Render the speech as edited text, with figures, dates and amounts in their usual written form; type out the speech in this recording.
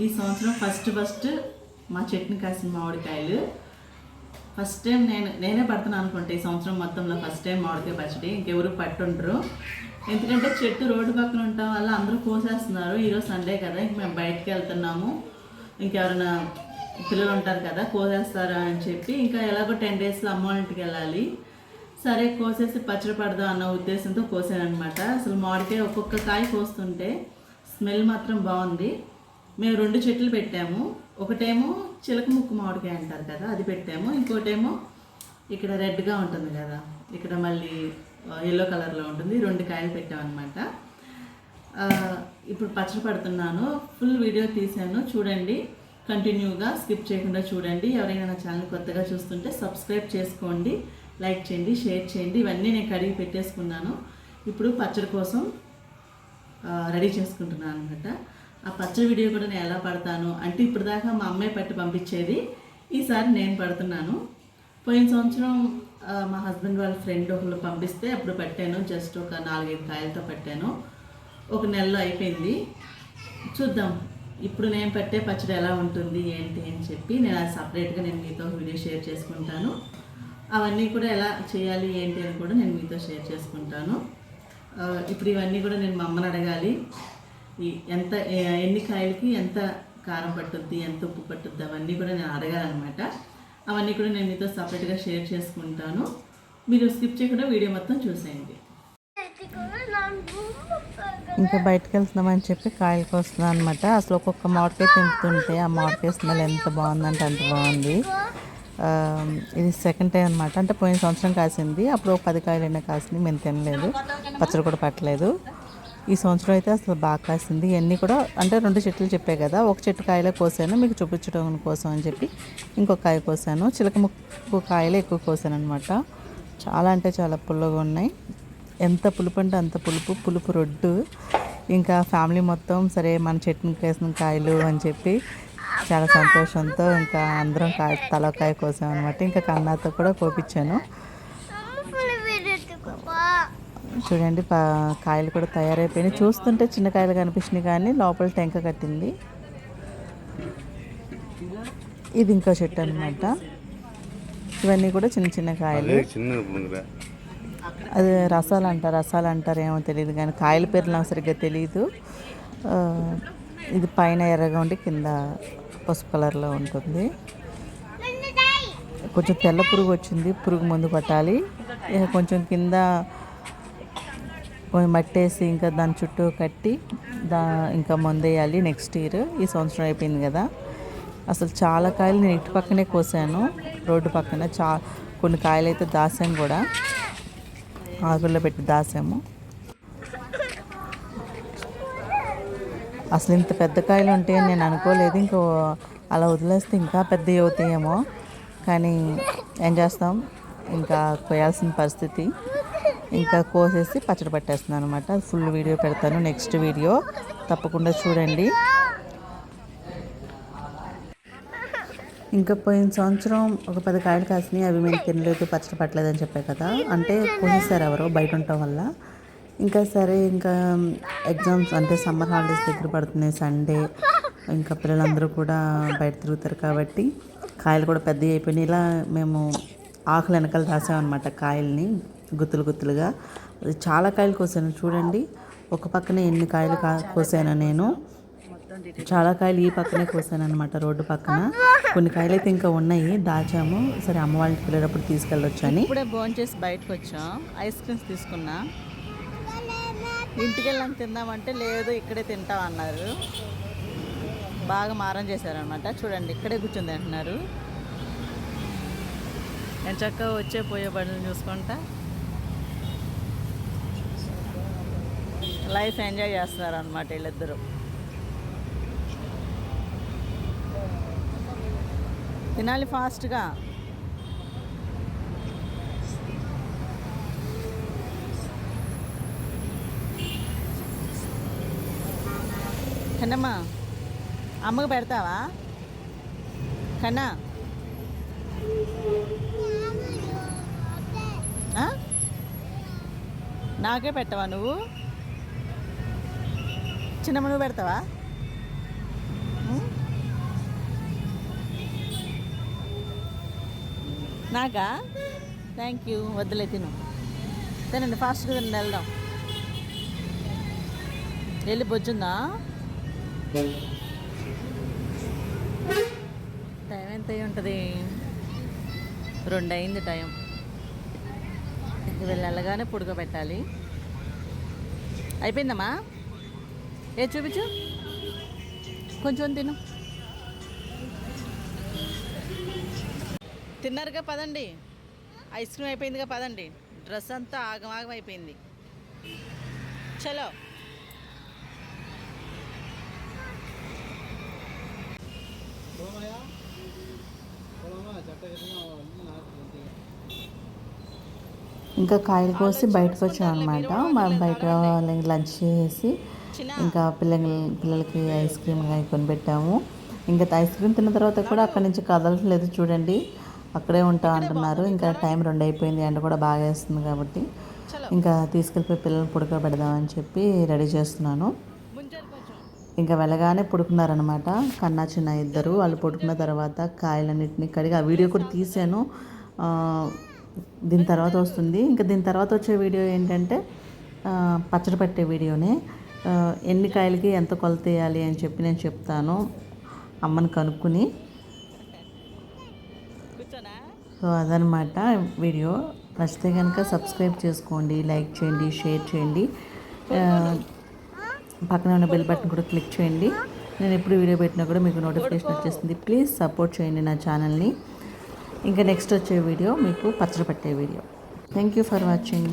ఈ సంవత్సరం ఫస్ట్ మా చెట్టుని కాసిన మామిడికాయలు ఫస్ట్ టైం నేనే పడుతున్నాను అనుకుంటా. ఈ సంవత్సరం మొత్తంలో ఫస్ట్ టైం మామిడికాయ పచ్చడి. ఇంకెవరు పట్టుండ్రు, ఎందుకంటే చెట్టు రోడ్డు పక్కన ఉండటం వల్ల అందరూ కోసేస్తున్నారు. ఈరోజు సండే కదా, ఇంక మేము బయటకు వెళ్తున్నాము, ఇంకెవరైనా పిల్లలు ఉంటారు కదా కోసేస్తారా అని చెప్పి, ఇంకా ఎలాగో 10 డేస్లో అమ్మ వాళ్ళ ఇంటికి వెళ్ళాలి. సరే కోసేసి పచ్చడి పడదాం అన్న ఉద్దేశంతో కోసానమాట. అసలు మామిడికాయ ఒక్కొక్క కాయ కోస్తుంటే స్మెల్ మాత్రం బాగుంది. మేము 2 చెట్లు పెట్టాము. ఒకటేమో చిలక ముక్కు మామిడికాయ అంటారు కదా, అది పెట్టాము. ఇంకోటేమో ఇక్కడ రెడ్గా ఉంటుంది కదా, ఇక్కడ మళ్ళీ ఎల్లో కలర్లో ఉంటుంది. 2 కాయలు పెట్టామన్నమాట. ఇప్పుడు పచ్చడి పడుతున్నాను. ఫుల్ వీడియో తీశాను, చూడండి. కంటిన్యూగా స్కిప్ చేయకుండా చూడండి. ఎవరైనా నా ఛానల్ కొత్తగా చూస్తుంటే సబ్స్క్రైబ్ చేసుకోండి, లైక్ చేయండి, షేర్ చేయండి. ఇవన్నీ నేను కడిగి పెట్టేసుకున్నాను. ఇప్పుడు పచ్చడి కోసం రెడీ చేసుకుంటున్నాను అనమాట. ఆ పచ్చడి వీడియో కూడా నేను ఎలా పడతాను అంటే, ఇప్పుడు దాకా మా అమ్మాయి పట్టి పంపించేది, ఈసారి నేను పడుతున్నాను. పోయిన సంవత్సరం మా హస్బెండ్ వాళ్ళ ఫ్రెండ్ ఒకళ్ళు పంపిస్తే అప్పుడు పట్టాను. జస్ట్ ఒక 4-5 కాయలతో పట్టాను. ఒక నెలలో అయిపోయింది. చూద్దాం ఇప్పుడు నేను పట్టే పచ్చడి ఎలా ఉంటుంది ఏంటి అని చెప్పి నేను అది సపరేట్గా మీతో వీడియో షేర్ చేసుకుంటాను. అవన్నీ కూడా ఎలా చేయాలి ఏంటి అని కూడా నేను మీతో షేర్ చేసుకుంటాను. ఇప్పుడు ఇవన్నీ కూడా నేను మా అమ్మని అడగాలి. ఎన్ని కాయలకి ఎంత కారం పట్టుద్ది, ఎంత ఉప్పు పట్టుద్ది, అవన్నీ కూడా నేను అడగాలన్నమాట. అవన్నీ కూడా నేను మీతో సపరేట్గా షేర్ చేసుకుంటాను. మీరు స్కిప్ చేయకుండా వీడియో మొత్తం చూసేయండి. ఇంకా బయటకు వెళ్తున్నామని చెప్పి కాయలకు వస్తున్నాను అనమాట. అసలు ఒక్కొక్క మామిడికాయ తింటుంటే ఆ మామిడికాయ స్మెల్ ఎంత బాగుందంటే అంత బాగుంది. ఇది సెకండ్ టైం అనమాట. అంటే పోయిన సంవత్సరం కాసింది, అప్పుడు 10 కాయలైనా కాసింది. మేము తినలేదు, పచ్చడి కూడా పట్టలేదు. ఈ సంవత్సరం అయితే అసలు బాగా కాసింది. ఇవన్నీ కూడా అంటే 2 చెట్లు చెప్పే కదా, ఒక చెట్టు కాయలే కోసాను మీకు చూపించడం కోసం అని చెప్పి ఇంకొక కాయ కోసాను. చిలక ముక్కు కాయలే ఎక్కువ కోసాను అనమాట. చాలా అంటే చాలా పుల్లగా ఉన్నాయి. ఎంత పులుపు అంటే అంత పులుపు రొడ్డు. ఇంకా ఫ్యామిలీ మొత్తం సరే మన చెట్టుని కేసిన కాయలు అని చెప్పి చాలా సంతోషంతో ఇంకా అందరం తలకాయ కోసాం అనమాట. ఇంకా కన్నాతో కూడా కోపించాను. చూడండి కాయలు కూడా తయారైపోయినాయి. చూస్తుంటే చిన్న కాయలు కనిపించినాయి కానీ లోపల టెంక కట్టింది. ఇది ఇంకో చెట్టు అనమాట. ఇవన్నీ కూడా చిన్న చిన్న కాయలు. అది రసాలు అంటారు ఏమో తెలియదు కానీ కాయల పేర్లు నాకు సరిగ్గా తెలియదు. ఇది పైన ఎర్రగా ఉండి కింద పసుపు కలర్లో ఉంటుంది. కొంచెం తెల్ల పురుగు వచ్చింది, పురుగు మందు పట్టాలి. కొంచెం కింద మట్టేసి ఇంకా దాని చుట్టూ కట్టి ఇంకా మందేయాలి నెక్స్ట్ ఇయర్. ఈ సంవత్సరం అయిపోయింది కదా. అసలు చాలా కాయలు నేను ఇటు పక్కనే కోసాను, రోడ్డు పక్కన. కొన్ని కాయలు అయితే దాసాము కూడా, ఆకుల్లో పెట్టి దాసాము. అసలు ఇంత పెద్ద కాయలు ఉంటాయని నేను అనుకోలేదు. ఇంకో అలా వదిలేస్తే ఇంకా పెద్దవి అవుతాయేమో, కానీ ఏం చేస్తాం, ఇంకా కోయాల్సిన పరిస్థితి. ఇంకా కోసేసి పచ్చడి పట్టేస్తున్నాను అనమాట. అది ఫుల్ వీడియో పెడతాను నెక్స్ట్ వీడియో, తప్పకుండా చూడండి. ఇంకా పోయిన సంవత్సరం ఒక 10 కాయలు కాసినాయి. అవి మేము తినలేదు, పచ్చడి పట్టలేదు అని చెప్పాయి కదా, అంటే కోసేసారు ఎవరో బయట ఉండటం వల్ల. ఇంకా సరే ఇంకా ఎగ్జామ్స్ అంటే సమ్మర్ హాలిడేస్ దగ్గర పడుతున్నాయి, సండే. ఇంకా పిల్లలందరూ కూడా బయట తిరుగుతారు కాబట్టి కాయలు కూడా పెద్దవి అయిపోయినాయి. ఇలా మేము ఆకులు వెనకాల రాసామన్నమాట కాయల్ని గుత్తులుగా. చాలా కాయలు కోసాను చూడండి. ఒక పక్కనే ఎన్ని కాయలు కోసాను నేను. చాలా కాయలు ఈ పక్కనే కోసాను అనమాట, రోడ్డు పక్కన. కొన్ని కాయలు అయితే ఇంకా ఉన్నాయి, దాచాము. సరే అమ్మ వాళ్ళకి వెళ్ళేటప్పుడు తీసుకెళ్ళొచ్చు అని. ఇప్పుడే భోంచేసి బయటకు వచ్చాం, ఐస్ క్రీమ్స్ తీసుకున్నా. ఇంటికి వెళ్ళాం తిందామంటే లేదు ఇక్కడే తింటాం అన్నారు. బాగా మారం చేశారనమాట. చూడండి ఇక్కడే కూర్చుంది అంటున్నారు. నేను చక్కగా వచ్చే పోయే బండ్లు చూసుకుంటా లైఫ్ ఎంజాయ్ చేస్తున్నారు అనమాట వీళ్ళిద్దరూ. తినాలి ఫాస్ట్గా. కన్నమ్మా అమ్మకు పెడతావా? కన్నా నాకే పెట్టవా నువ్వు? చిన్నమ్మ నువ్వు పెడతావా? నాకా థ్యాంక్ యూ. వద్దులే, తినండి ఫాస్ట్గా తినండి, వెళ్దాం. వెళ్ళి బొచ్చుందా? టైం ఎంత అయి ఉంటుంది? 2 అయింది టైం. వీళ్ళు వెళ్ళగానే పుడకబెట్టాలి. అయిపోయిందమ్మా? చూపించు, కొంచెం తిను. తిన్నారుగా, పదండి. ఐస్ క్రీమ్ అయిపోయిందిగా, పదండి. డ్రెస్ అంతా ఆగమాగం అయిపోయింది. చలో. ఇంకా కాయలు కోసి బయటకు వచ్చాం అనమాట. మనం బయట లంచ్ చేసి ఇంకా పిల్లలకి ఐస్ క్రీమ్ కొనిపెట్టాము. ఇంకా ఐస్ క్రీమ్ తిన్న తర్వాత కూడా అక్కడి నుంచి కదలట్లేదు, చూడండి. అక్కడే ఉంటా అంటున్నారు. ఇంకా టైం 2 అయిపోయింది, ఎండ కూడా బాగా వేస్తుంది కాబట్టి ఇంకా తీసుకెళ్ళిపోయి పిల్లల్ని పుడకబెడదామని చెప్పి రెడీ చేస్తున్నాను. ఇంకా వెళ్ళగానే పుడుకున్నారనమాట, కన్నా చిన్న ఇద్దరు. వాళ్ళు పుడుకున్న తర్వాత కాయలన్నింటినీ కడిగి ఆ వీడియో కూడా తీసాను. దీని తర్వాత వస్తుంది. ఇంకా దీని తర్వాత వచ్చే వీడియో ఏంటంటే పచ్చడి పట్టే వీడియోనే. ఎన్ని కాయలకి ఎంత కొలత వేయాలి అని చెప్పి నేను చెప్తాను, అమ్మని కనుక్కుని. సో అదనమాట వీడియో. నచ్చితే కనుక సబ్స్క్రైబ్ చేసుకోండి, లైక్ చేయండి, షేర్ చేయండి. పక్కన ఉన్న బెల్ బటన్ కూడా క్లిక్ చేయండి. నేను ఎప్పుడు వీడియో పెట్టినా కూడా మీకు నోటిఫికేషన్ వచ్చేస్తుంది. ప్లీజ్ సపోర్ట్ చేయండి నా ఛానల్ని. ఇంకా నెక్స్ట్ వచ్చే వీడియో మీకు పచ్చడి పట్టే video. Thank you for watching.